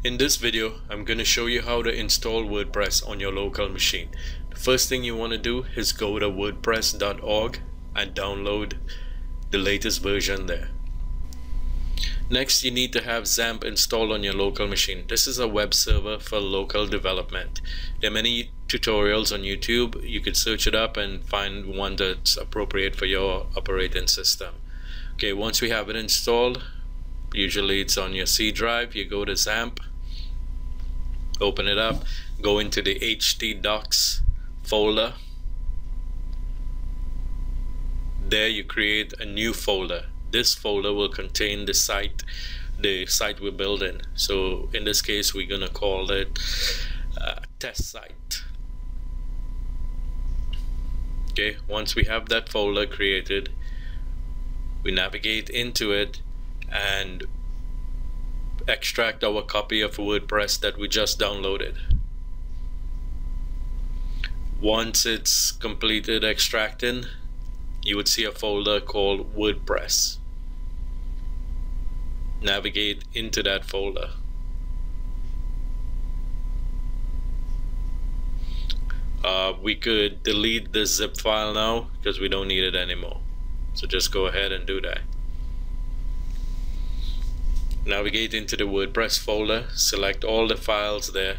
In this video, I'm going to show you how to install WordPress on your local machine. The first thing you want to do is go to wordpress.org and download the latest version there. Next, you need to have Xampp installed on your local machine. This is a web server for local development. There are many tutorials on YouTube. You could search it up and find one that's appropriate for your operating system. Okay, once we have it installed, usually it's on your C drive, you go to Xampp, open it up, go into the htdocs folder. There you create a new folder. This folder will contain the site we're building. So in this case, we're gonna call it test site. Okay, once we have that folder created, we navigate into it and extract our copy of WordPress that we just downloaded. Once it's completed extracting, you would see a folder called WordPress. Navigate into that folder. We could delete this zip file now because we don't need it anymore. So just go ahead and do that. Navigate into the WordPress folder, select all the files there,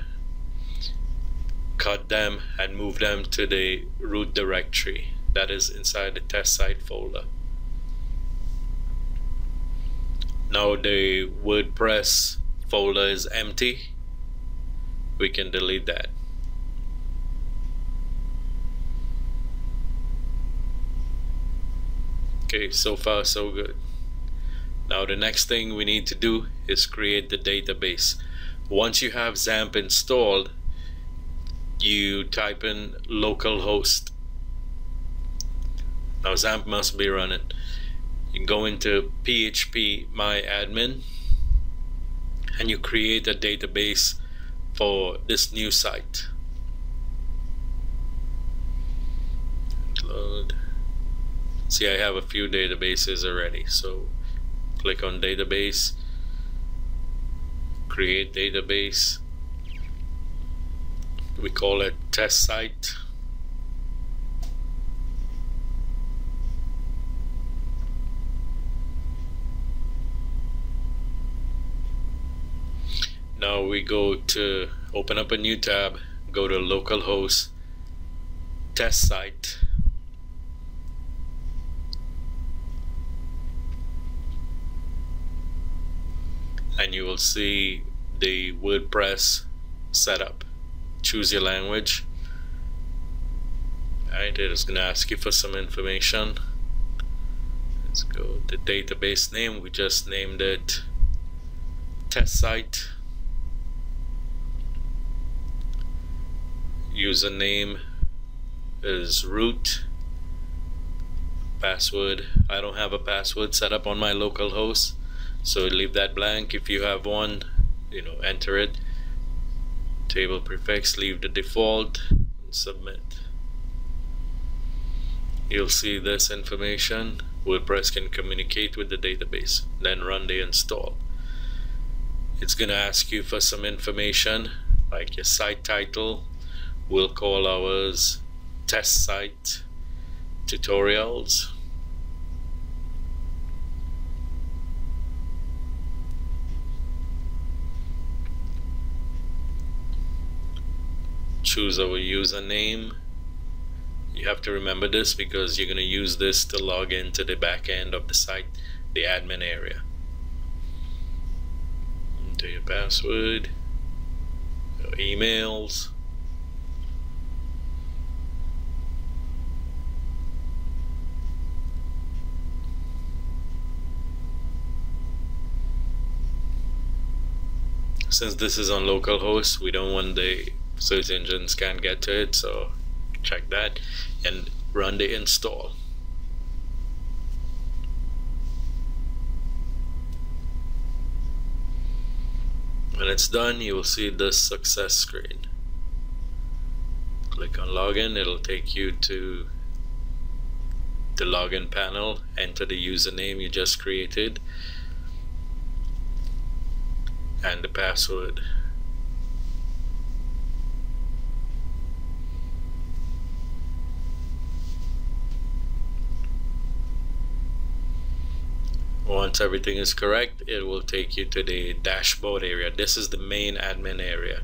cut them and move them to the root directory that is inside the test site folder. Now the WordPress folder is empty. We can delete that. Okay, so far so good. Now the next thing we need to do is create the database. Once you have Xampp installed, you type in localhost. Now Xampp must be running. You go into PHP my admin and you create a database for this new site. Load. See, I have a few databases already, so click on database, create database. We call it test site. Now we go to open up a new tab, go to localhost test site. And you will see the WordPress setup. Choose your language. Alright, it is going to ask you for some information. Let's go to database name. We just named it test site. Username is root. Password, I don't have a password set up on my local host, so leave that blank. If you have one, enter it. Table prefix, leave the default and submit. You'll see this information. WordPress can communicate with the database. Then run the install. It's gonna ask you for some information like your site title. We'll call ours test site tutorials. Choose our username. You have to remember this because you're going to use this to log into the back end of the site, the admin area. Enter your password, your emails. Since this is on localhost, we don't want the search engines can't get to it, so check that and run the install. When it's done, you will see this success screen. Click on login. It'll take you to the login panel. Enter the username you just created. and the password. Once everything is correct, it will take you to the dashboard area. This is the main admin area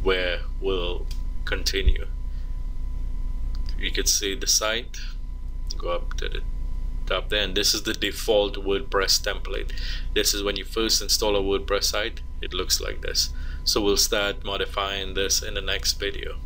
where we'll continue. You can see the site, go up to the top there, and this is the default WordPress template. This is when you first install a WordPress site, it looks like this. So we'll start modifying this in the next video.